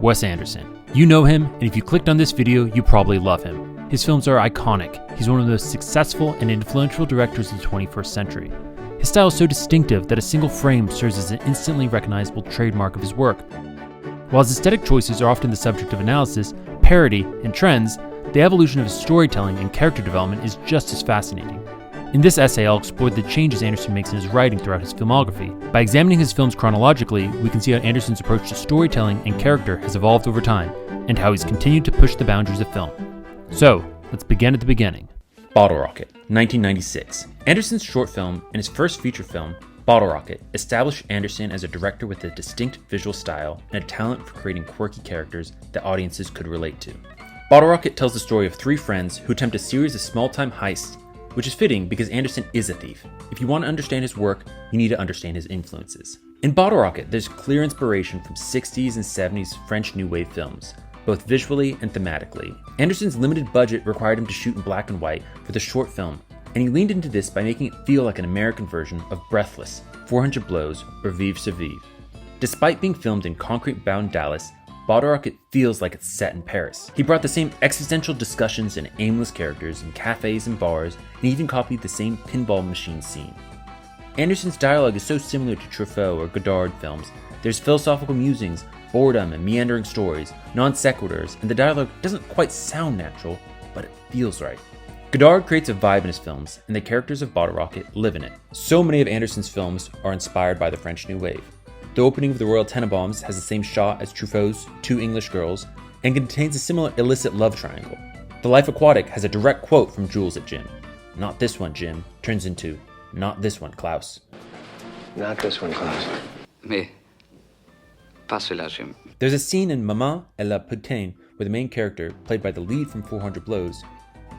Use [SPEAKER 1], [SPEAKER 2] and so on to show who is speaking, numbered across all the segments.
[SPEAKER 1] Wes Anderson. You know him, and if you clicked on this video, you probably love him. His films are iconic. He's one of the most successful and influential directors of the 21st century. His style is so distinctive that a single frame serves as an instantly recognizable trademark of his work. While his aesthetic choices are often the subject of analysis, parody, and trends, the evolution of his storytelling and character development is just as fascinating. In this essay, I'll explore the changes Anderson makes in his writing throughout his filmography. By examining his films chronologically, we can see how Anderson's approach to storytelling and character has evolved over time, and how he's continued to push the boundaries of film. So, let's begin at the beginning. Bottle Rocket, 1996. Anderson's short film and his first feature film, Bottle Rocket, established Anderson as a director with a distinct visual style and a talent for creating quirky characters that audiences could relate to. Bottle Rocket tells the story of three friends who attempt a series of small-time heists, which is fitting because Anderson is a thief. If you want to understand his work, you need to understand his influences. In Bottle Rocket, there's clear inspiration from 60s and 70s French New Wave films, both visually and thematically. Anderson's limited budget required him to shoot in black and white for the short film, and he leaned into this by making it feel like an American version of Breathless, 400 Blows, or Vive ce Vive. Despite being filmed in concrete-bound Dallas, Bottle Rocket feels like it's set in Paris. He brought the same existential discussions and aimless characters in cafes and bars, and even copied the same pinball machine scene. Anderson's dialogue is so similar to Truffaut or Godard films. There's philosophical musings, boredom and meandering stories, non sequiturs, and the dialogue doesn't quite sound natural, but it feels right. Godard creates a vibe in his films, and the characters of Bottle Rocket live in it. So many of Anderson's films are inspired by the French New Wave. The opening of the Royal Tenenbaums has the same shot as Truffaut's Two English Girls, and contains a similar illicit love triangle. The Life Aquatic has a direct quote from Jules at Jim. "Not this one, Jim," turns into, "Not this one, Klaus."
[SPEAKER 2] Not this one, Klaus.
[SPEAKER 3] Mais, pas celui-là, Jim.
[SPEAKER 1] There's a scene in Maman et la Putain where the main character, played by the lead from 400 Blows,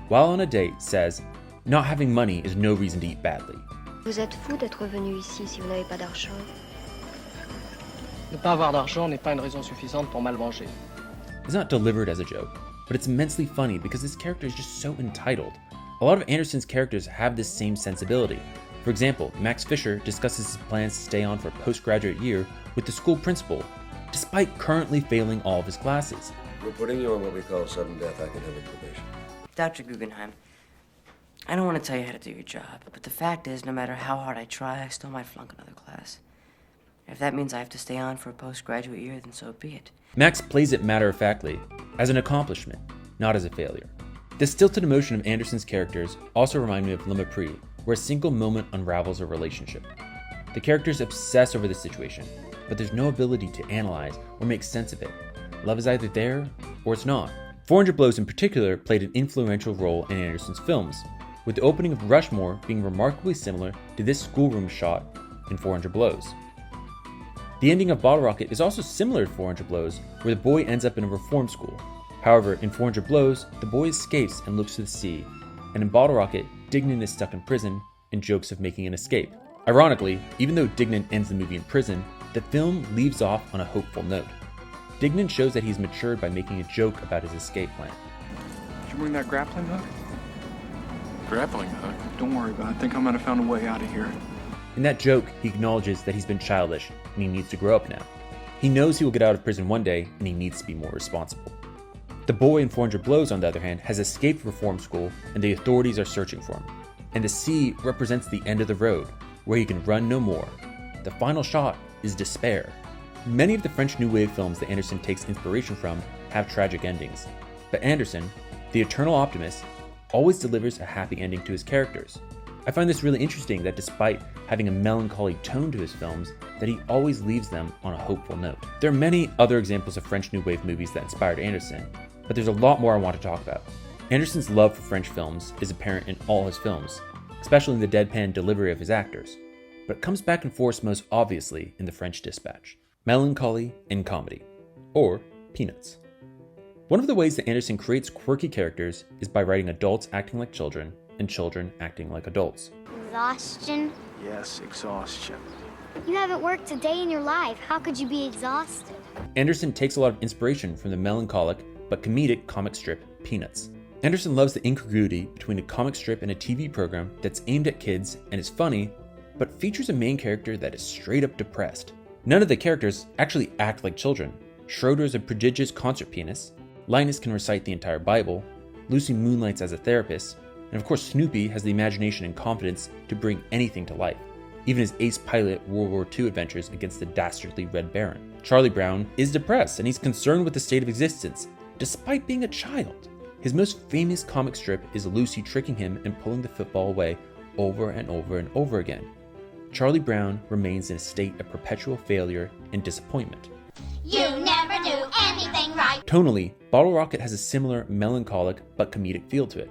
[SPEAKER 1] while on a date, says, "Not having money is no reason to eat badly."
[SPEAKER 4] Vous êtes fou d'être venu ici si vous n'avez pas d'argent.
[SPEAKER 5] Ne pas avoir d'argent n'est pas une raison suffisante pour mal manger.
[SPEAKER 1] It's not delivered as a joke, but it's immensely funny because this character is just so entitled. A lot of Anderson's characters have this same sensibility. For example, Max Fisher discusses his plans to stay on for a postgraduate year with the school principal, despite currently failing all of his classes.
[SPEAKER 2] We're putting you on what we call sudden death academic probation.
[SPEAKER 6] Dr. Guggenheim, I don't want to tell you how to do your job, but the fact is, no matter how hard I try, I still might flunk another class. If that means I have to stay on for a postgraduate year, then so be it.
[SPEAKER 1] Max plays it matter-of-factly, as an accomplishment, not as a failure. The stilted emotion of Anderson's characters also remind me of Le Mépris, where a single moment unravels a relationship. The characters obsess over the situation, but there's no ability to analyze or make sense of it. Love is either there, or it's not. 400 Blows in particular played an influential role in Anderson's films, with the opening of Rushmore being remarkably similar to this schoolroom shot in 400 Blows. The ending of Bottle Rocket is also similar to 400 Blows, where the boy ends up in a reform school. However, in 400 Blows, the boy escapes and looks to the sea, and in Bottle Rocket, Dignan is stuck in prison and jokes of making an escape. Ironically, even though Dignan ends the movie in prison, the film leaves off on a hopeful note. Dignan shows that he's matured by making a joke about his escape plan.
[SPEAKER 7] Did you bring that grappling hook? Grappling hook? Don't worry about it. I think I might have found a way out of here.
[SPEAKER 1] In that joke, he acknowledges that he's been childish and he needs to grow up now. He knows he will get out of prison one day and he needs to be more responsible. The boy in 400 Blows, on the other hand, has escaped reform school and the authorities are searching for him. And the sea represents the end of the road, where he can run no more. The final shot is despair. Many of the French New Wave films that Anderson takes inspiration from have tragic endings. But Anderson, the eternal optimist, always delivers a happy ending to his characters. I find this really interesting that despite having a melancholy tone to his films, that he always leaves them on a hopeful note. There are many other examples of French New Wave movies that inspired Anderson, but there's a lot more I want to talk about. Anderson's love for French films is apparent in all his films, especially in the deadpan delivery of his actors, but it comes back in force most obviously in The French Dispatch, melancholy and comedy, or Peanuts. One of the ways that Anderson creates quirky characters is by writing adults acting like children and children acting like adults.
[SPEAKER 4] Exhaustion?
[SPEAKER 7] Yes, exhaustion.
[SPEAKER 4] You haven't worked a day in your life. How could you be exhausted?
[SPEAKER 1] Anderson takes a lot of inspiration from the melancholic but comedic comic strip Peanuts. Anderson loves the incongruity between a comic strip and a TV program that's aimed at kids and is funny, but features a main character that is straight up depressed. None of the characters actually act like children. Schroeder is a prodigious concert pianist, Linus can recite the entire Bible, Lucy moonlights as a therapist, and of course Snoopy has the imagination and confidence to bring anything to life, even his ace pilot World War II adventures against the dastardly Red Baron. Charlie Brown is depressed and he's concerned with the state of existence, despite being a child. His most famous comic strip is Lucy tricking him and pulling the football away over and over and over again. Charlie Brown remains in a state of perpetual failure and disappointment.
[SPEAKER 8] You never do anything right.
[SPEAKER 1] Tonally, Bottle Rocket has a similar melancholic but comedic feel to it,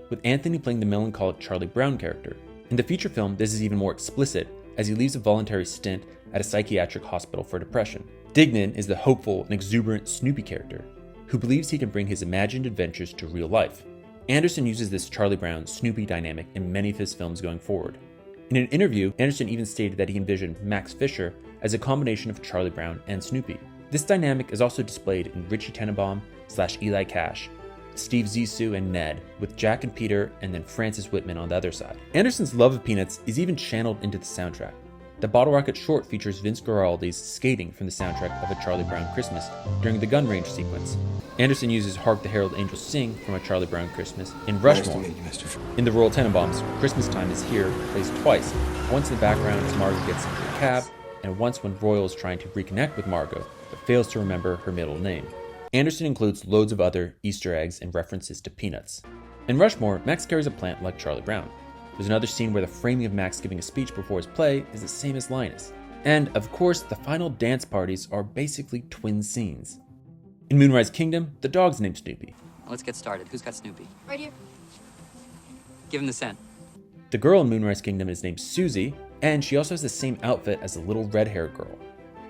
[SPEAKER 1] with Anthony playing the melancholic Charlie Brown character. In the feature film, this is even more explicit, as he leaves a voluntary stint at a psychiatric hospital for depression. Dignan is the hopeful and exuberant Snoopy character, who believes he can bring his imagined adventures to real life. Anderson uses this Charlie Brown-Snoopy dynamic in many of his films going forward. In an interview, Anderson even stated that he envisioned Max Fisher as a combination of Charlie Brown and Snoopy. This dynamic is also displayed in Richie Tenenbaum/Eli Cash, Steve Zissou and Ned, with Jack and Peter and then Francis Whitman on the other side. Anderson's love of Peanuts is even channeled into the soundtrack. The Bottle Rocket short features Vince Guaraldi's skating from the soundtrack of A Charlie Brown Christmas during the gun range sequence. Anderson uses Hark the Herald Angels Sing from A Charlie Brown Christmas in Rushmore.
[SPEAKER 2] Nice to meet you, Mr.
[SPEAKER 1] In the Royal Tenenbaums, Christmas Time is Here plays twice, once in the background as Margot gets into a cab, and once when Royal is trying to reconnect with Margot, but fails to remember her middle name. Anderson includes loads of other Easter eggs and references to Peanuts. In Rushmore, Max carries a plant like Charlie Brown. There's another scene where the framing of Max giving a speech before his play is the same as Linus. And, of course, the final dance parties are basically twin scenes. In Moonrise Kingdom, the dog's named Snoopy.
[SPEAKER 3] Let's get started. Who's got Snoopy?
[SPEAKER 8] Right here.
[SPEAKER 3] Give him the scent.
[SPEAKER 1] The girl in Moonrise Kingdom is named Susie, and she also has the same outfit as the little red-haired girl.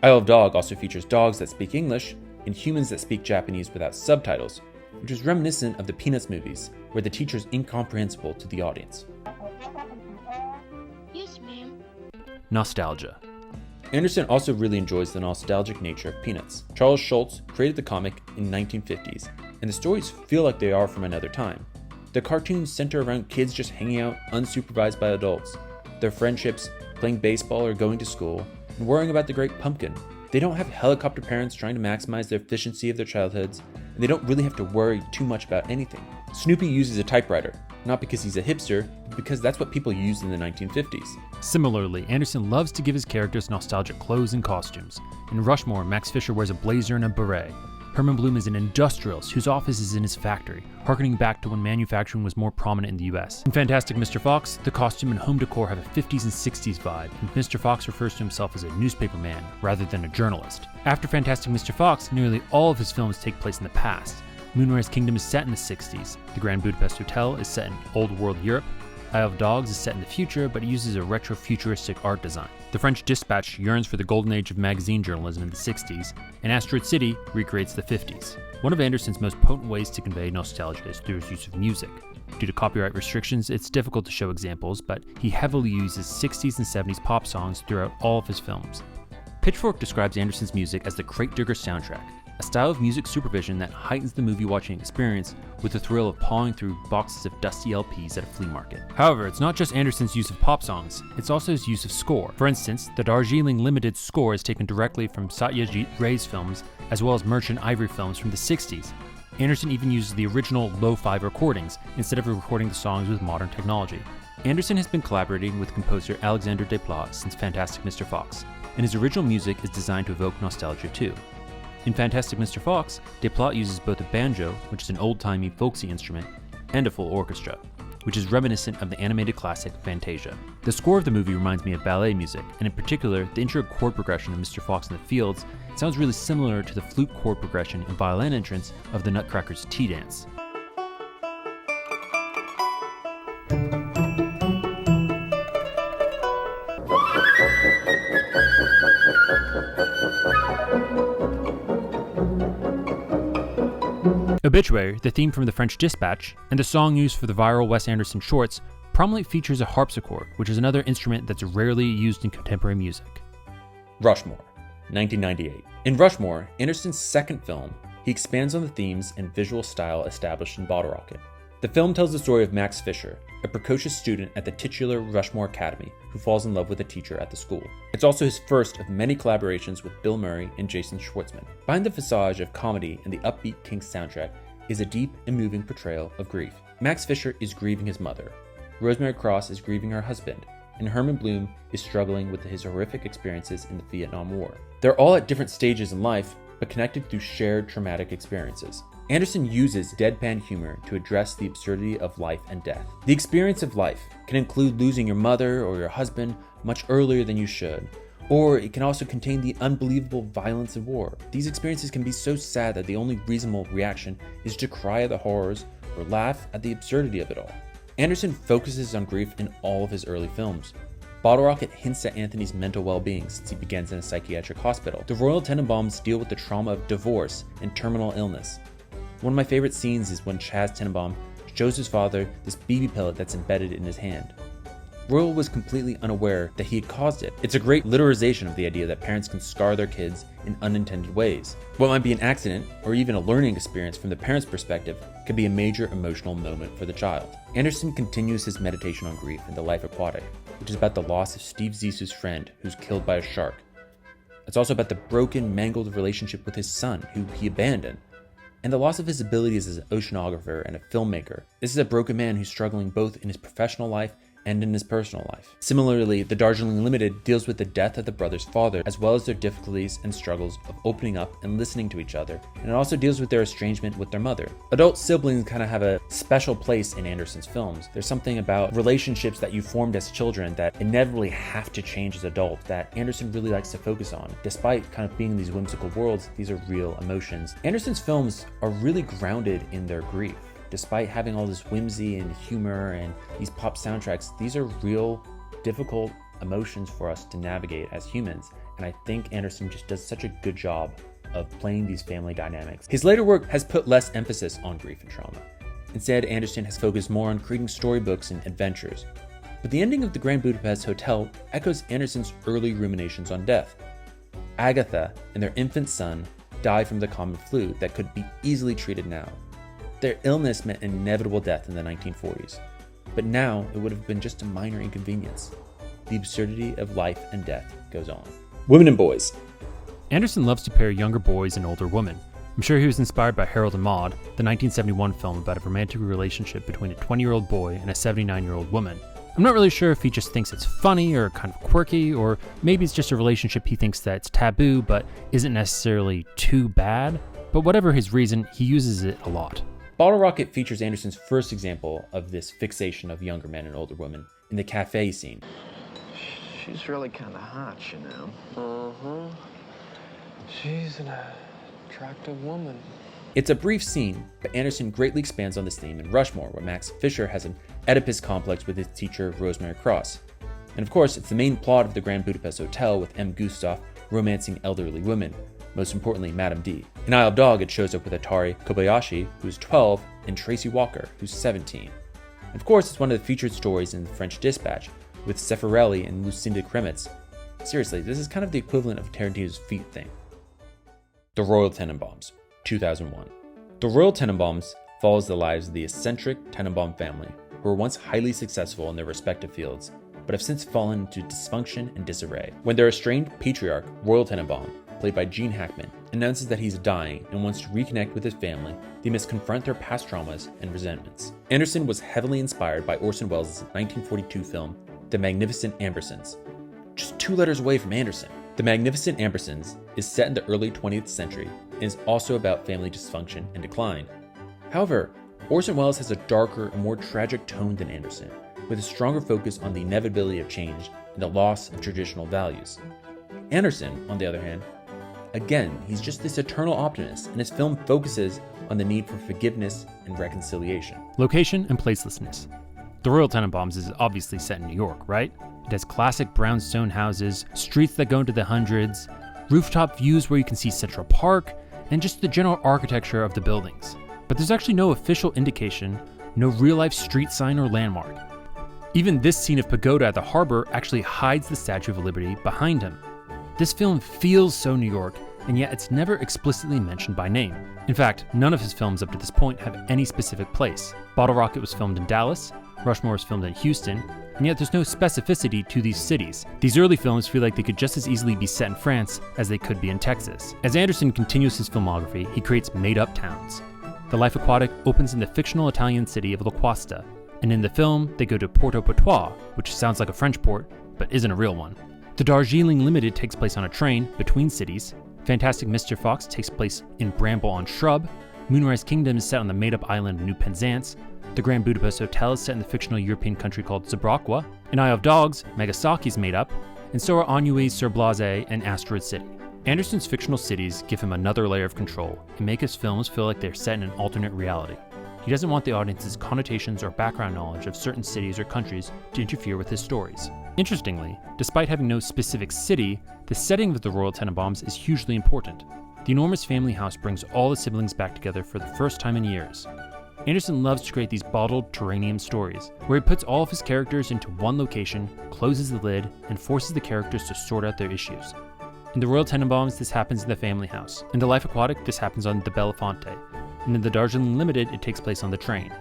[SPEAKER 1] Isle of Dog also features dogs that speak English and humans that speak Japanese without subtitles, which is reminiscent of the Peanuts movies, where the teacher is incomprehensible to the audience.
[SPEAKER 8] Yes, ma'am.
[SPEAKER 1] Nostalgia. Anderson also really enjoys the nostalgic nature of Peanuts. Charles Schulz created the comic in the 1950s, and the stories feel like they are from another time. The cartoons center around kids just hanging out unsupervised by adults, their friendships, playing baseball or going to school, and worrying about the Great Pumpkin. They don't have helicopter parents trying to maximize the efficiency of their childhoods, and they don't really have to worry too much about anything. Snoopy uses a typewriter, not because he's a hipster, but because that's what people used in the 1950s.
[SPEAKER 9] Similarly, Anderson loves to give his characters nostalgic clothes and costumes. In Rushmore, Max Fisher wears a blazer and a beret. Herman Bloom is an industrialist whose office is in his factory, harkening back to when manufacturing was more prominent in the US. In Fantastic Mr. Fox, the costume and home decor have a 50s and 60s vibe, and Mr. Fox refers to himself as a newspaper man rather than a journalist. After Fantastic Mr. Fox, nearly all of his films take place in the past. Moonrise Kingdom is set in the 60s, the Grand Budapest Hotel is set in Old World Europe, Isle of Dogs is set in the future but uses a retro-futuristic art design. The French Dispatch yearns for the golden age of magazine journalism in the 60s, and Asteroid City recreates the 50s. One of Anderson's most potent ways to convey nostalgia is through his use of music. Due to copyright restrictions, it's difficult to show examples, but he heavily uses 60s and 70s pop songs throughout all of his films. Pitchfork describes Anderson's music as the crate digger soundtrack, a style of music supervision that heightens the movie-watching experience with the thrill of pawing through boxes of dusty LPs at a flea market. However, it's not just Anderson's use of pop songs, it's also his use of score. For instance, the Darjeeling Limited score is taken directly from Satyajit Ray's films, as well as Merchant Ivory films from the 60s. Anderson even uses the original lo-fi recordings, instead of recording the songs with modern technology. Anderson has been collaborating with composer Alexandre Desplat since Fantastic Mr. Fox, and his original music is designed to evoke nostalgia too. In Fantastic Mr. Fox, Desplat uses both a banjo, which is an old-timey folksy instrument, and a full orchestra, which is reminiscent of the animated classic Fantasia. The score of the movie reminds me of ballet music, and in particular, the intro chord progression of Mr. Fox in the Fields sounds really similar to the flute chord progression and violin entrance of the Nutcracker's Tea Dance. Obituary, the theme from the French Dispatch, and the song used for the viral Wes Anderson shorts, prominently features a harpsichord, which is another instrument that's rarely used in contemporary music. Rushmore, 1998. In Rushmore, Anderson's second film, he expands on the themes and visual style established in Bottle Rocket. The film tells the story of Max Fisher, a precocious student at the titular Rushmore Academy who falls in love with a teacher at the school. It's also his first of many collaborations with Bill Murray and Jason Schwartzman. Behind the facade of comedy and the upbeat Kinks soundtrack is a deep and moving portrayal of grief. Max Fisher is grieving his mother, Rosemary Cross is grieving her husband, and Herman Bloom is struggling with his horrific experiences in the Vietnam War. They're all at different stages in life, but connected through shared traumatic experiences. Anderson uses deadpan humor to address the absurdity of life and death. The experience of life can include losing your mother or your husband much earlier than you should, or it can also contain the unbelievable violence of war. These experiences can be so sad that the only reasonable reaction is to cry at the horrors or laugh at the absurdity of it all. Anderson focuses on grief in all of his early films. Bottle Rocket hints at Anthony's mental well-being since he begins in a psychiatric hospital. The Royal Tenenbaums deal with the trauma of divorce and terminal illness. One of my favorite scenes is when Chaz Tenenbaum shows his father this BB pellet that's embedded in his hand. Royal was completely unaware that he had caused it. It's a great literalization of the idea that parents can scar their kids in unintended ways. What might be an accident, or even a learning experience from the parent's perspective, could be a major emotional moment for the child. Anderson continues his meditation on grief in The Life Aquatic, which is about the loss of Steve Zissou's friend who's killed by a shark. It's also about the broken, mangled relationship with his son, who he abandoned, and the loss of his abilities as an oceanographer and a filmmaker. This is a broken man who's struggling both in his professional life and in his personal life. Similarly, The Darjeeling Limited deals with the death of the brother's father, as well as their difficulties and struggles of opening up and listening to each other, and it also deals with their estrangement with their mother. Adult siblings kind of have a special place in Anderson's films. There's something about relationships that you formed as children that inevitably have to change as adults that Anderson really likes to focus on. Despite kind of being in these whimsical worlds, these are real emotions. Anderson's films are really grounded in their grief. Despite having all this whimsy and humor and these pop soundtracks, these are real, difficult emotions for us to navigate as humans. And I think Anderson just does such a good job of playing these family dynamics. His later work has put less emphasis on grief and trauma. Instead, Anderson has focused more on creating storybooks and adventures. But the ending of The Grand Budapest Hotel echoes Anderson's early ruminations on death. Agatha and their infant son died from the common flu that could be easily treated now. Their illness meant inevitable death in the 1940s, but now it would have been just a minor inconvenience. The absurdity of life and death goes on. Women and boys.
[SPEAKER 1] Anderson loves to pair younger boys and older women. I'm sure he was inspired by Harold and Maude, the 1971 film about a romantic relationship between a 20-year-old boy and a 79-year-old woman. I'm not really sure if he just thinks it's funny or kind of quirky, or maybe it's just a relationship he thinks that's taboo but isn't necessarily too bad. But whatever his reason, he uses it a lot.
[SPEAKER 9] Bottle Rocket features Anderson's first example of this fixation of younger men and older women in the cafe scene.
[SPEAKER 10] She's really kind of hot, you know.
[SPEAKER 7] She's an attractive woman.
[SPEAKER 9] It's a brief scene, but Anderson greatly expands on this theme in Rushmore, where Max Fisher has an Oedipus complex with his teacher, Rosemary Cross. And of course, it's the main plot of the Grand Budapest Hotel with M. Gustav romancing elderly women, most importantly, Madame D. In Isle of Dog, it shows up with Atari Kobayashi, who's 12, and Tracy Walker, who's 17. And of course, it's one of the featured stories in The French Dispatch, with Zeffirelli and Lucinda Kremitz. Seriously, this is kind of the equivalent of Tarantino's Feet thing. The Royal Tenenbaums, 2001. The Royal Tenenbaums follows the lives of the eccentric Tenenbaum family, who were once highly successful in their respective fields, but have since fallen into dysfunction and disarray. When their estranged patriarch, Royal Tenenbaum, played by Gene Hackman, announces that he's dying and wants to reconnect with his family, they must confront their past traumas and resentments. Anderson was heavily inspired by Orson Welles' 1942 film, The Magnificent Ambersons, just 2 letters away from Anderson. The Magnificent Ambersons is set in the early 20th century and is also about family dysfunction and decline. However, Orson Welles has a darker and more tragic tone than Anderson, with a stronger focus on the inevitability of change and the loss of traditional values. Anderson, on the other hand, again, he's just this eternal optimist, and his film focuses on the need for forgiveness and reconciliation.
[SPEAKER 1] Location and placelessness. The Royal Tenenbaums is obviously set in New York, right? It has classic brownstone houses, streets that go into the hundreds, rooftop views where you can see Central Park, and just the general architecture of the buildings. But there's actually no official indication, no real-life street sign or landmark. Even this scene of Pagoda at the harbor actually hides the Statue of Liberty behind him. This film feels so New York, and yet it's never explicitly mentioned by name. In fact, none of his films up to this point have any specific place. Bottle Rocket was filmed in Dallas, Rushmore was filmed in Houston, and yet there's no specificity to these cities. These early films feel like they could just as easily be set in France as they could be in Texas. As Anderson continues his filmography, he creates made-up towns. The Life Aquatic opens in the fictional Italian city of Loquasta, and in the film, they go to Port-au-Patois, which sounds like a French port, but isn't a real one. The Darjeeling Limited takes place on a train between cities. Fantastic Mr. Fox takes place in Bramble on Shrub. Moonrise Kingdom is set on the made-up island of New Penzance. The Grand Budapest Hotel is set in the fictional European country called Zabrocqua. In Isle of Dogs, Nagasaki is made up, and so are Ennui-sur-Blaze and Asteroid City. Anderson's fictional cities give him another layer of control and make his films feel like they're set in an alternate reality. He doesn't want the audience's connotations or background knowledge of certain cities or countries to interfere with his stories. Interestingly, despite having no specific city, the setting of the Royal Tenenbaums is hugely important. The enormous family house brings all the siblings back together for the first time in years. Anderson loves to create these bottled terranium stories, where he puts all of his characters into one location, closes the lid, and forces the characters to sort out their issues. In the Royal Tenenbaums, this happens in the family house. In The Life Aquatic, this happens on the Belafonte. And in the Darjeeling Limited, it takes place on the train.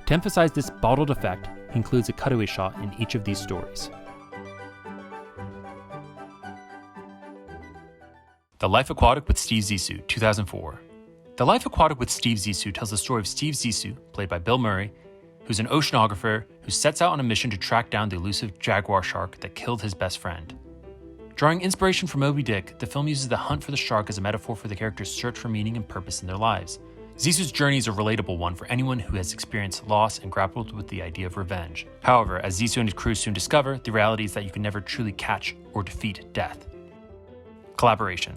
[SPEAKER 1] To emphasize this bottled effect, he includes a cutaway shot in each of these stories. The Life Aquatic with Steve Zissou, 2004. The Life Aquatic with Steve Zissou tells the story of Steve Zissou, played by Bill Murray, who's an oceanographer who sets out on a mission to track down the elusive jaguar shark that killed his best friend. Drawing inspiration from Moby Dick, the film uses the hunt for the shark as a metaphor for the characters' search for meaning and purpose in their lives. Zissou's journey is a relatable one for anyone who has experienced loss and grappled with the idea of revenge. However, as Zissou and his crew soon discover, the reality is that you can never truly catch or defeat death. Collaboration.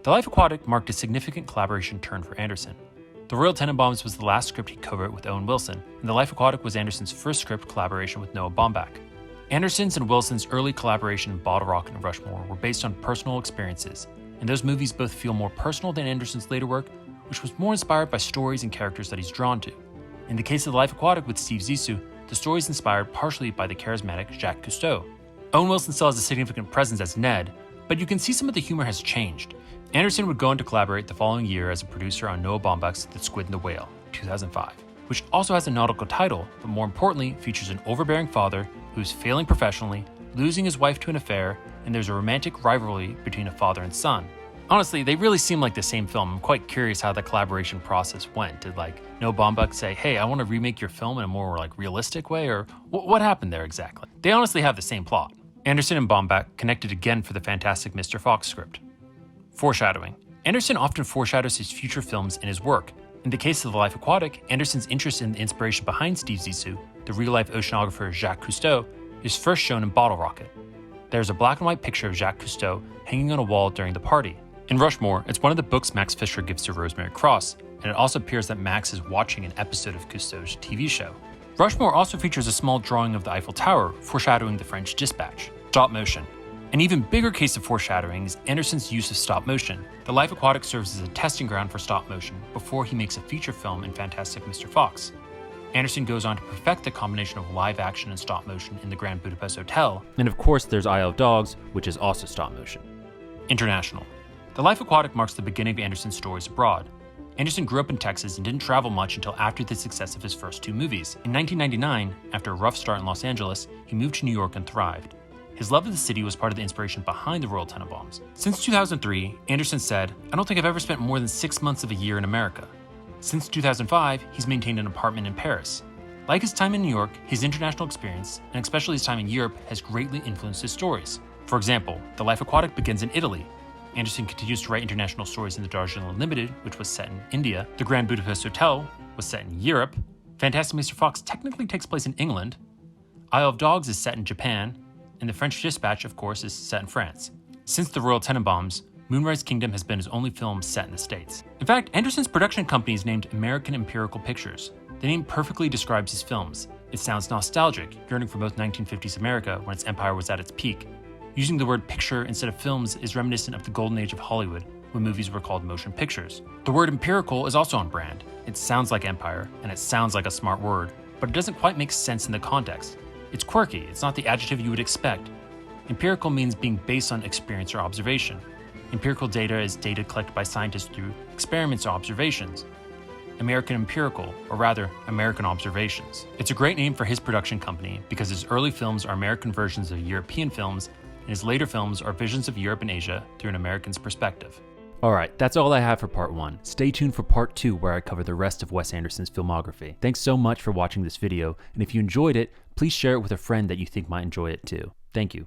[SPEAKER 1] The Life Aquatic marked a significant collaboration turn for Anderson. The Royal Tenenbaums was the last script he co-wrote with Owen Wilson, and The Life Aquatic was Anderson's first script collaboration with Noah Baumbach. Anderson's and Wilson's early collaboration in Bottle Rocket and Rushmore were based on personal experiences, and those movies both feel more personal than Anderson's later work, which was more inspired by stories and characters that he's drawn to. In the case of The Life Aquatic with Steve Zissou, the story is inspired partially by the charismatic Jacques Cousteau. Owen Wilson still has a significant presence as Ned, but you can see some of the humor has changed. Anderson would go on to collaborate the following year as a producer on Noah Baumbach's The Squid and the Whale, 2005, which also has a nautical title, but more importantly features an overbearing father who's failing professionally, losing his wife to an affair, and there's a romantic rivalry between a father and son. Honestly, they really seem like the same film. I'm quite curious how the collaboration process went. Did Noah Baumbach say, hey, I want to remake your film in a more realistic way, or what happened there exactly? They honestly have the same plot. Anderson and Baumbach connected again for the Fantastic Mr. Fox script. Foreshadowing. Anderson often foreshadows his future films in his work. In the case of The Life Aquatic, Anderson's interest in the inspiration behind Steve Zissou, the real-life oceanographer Jacques Cousteau, is first shown in Bottle Rocket. There's a black and white picture of Jacques Cousteau hanging on a wall during the party. In Rushmore, it's one of the books Max Fisher gives to Rosemary Cross, and it also appears that Max is watching an episode of Cousteau's TV show. Rushmore also features a small drawing of the Eiffel Tower, foreshadowing the French Dispatch. Stop motion. An even bigger case of foreshadowing is Anderson's use of stop motion. The Life Aquatic serves as a testing ground for stop motion before he makes a feature film in Fantastic Mr. Fox. Anderson goes on to perfect the combination of live action and stop motion in the Grand Budapest Hotel, and of course there's Isle of Dogs, which is also stop motion. International. The Life Aquatic marks the beginning of Anderson's stories abroad. Anderson grew up in Texas and didn't travel much until after the success of his first two movies. In 1999, after a rough start in Los Angeles, he moved to New York and thrived. His love of the city was part of the inspiration behind the Royal Tenenbaums. Since 2003, Anderson said, "I don't think I've ever spent more than 6 months of a year in America." Since 2005, he's maintained an apartment in Paris. Like his time in New York, his international experience, and especially his time in Europe, has greatly influenced his stories. For example, The Life Aquatic begins in Italy. Anderson continues to write international stories in the Darjeeling Limited, which was set in India. The Grand Budapest Hotel was set in Europe. Fantastic Mr. Fox technically takes place in England. Isle of Dogs is set in Japan. And The French Dispatch, of course, is set in France. Since The Royal Tenenbaums, Moonrise Kingdom has been his only film set in the States. In fact, Anderson's production company is named American Empirical Pictures. The name perfectly describes his films. It sounds nostalgic, yearning for both 1950s America when its empire was at its peak. Using the word picture instead of films is reminiscent of the golden age of Hollywood, when movies were called motion pictures. The word empirical is also on brand. It sounds like empire, and it sounds like a smart word, but it doesn't quite make sense in the context. It's quirky, it's not the adjective you would expect. Empirical means being based on experience or observation. Empirical data is data collected by scientists through experiments or observations. American Empirical, or rather, American Observations. It's a great name for his production company because his early films are American versions of European films, and his later films are visions of Europe and Asia through an American's perspective. Alright, that's all I have for part 1. Stay tuned for part 2 where I cover the rest of Wes Anderson's filmography. Thanks so much for watching this video, and if you enjoyed it, please share it with a friend that you think might enjoy it too. Thank you.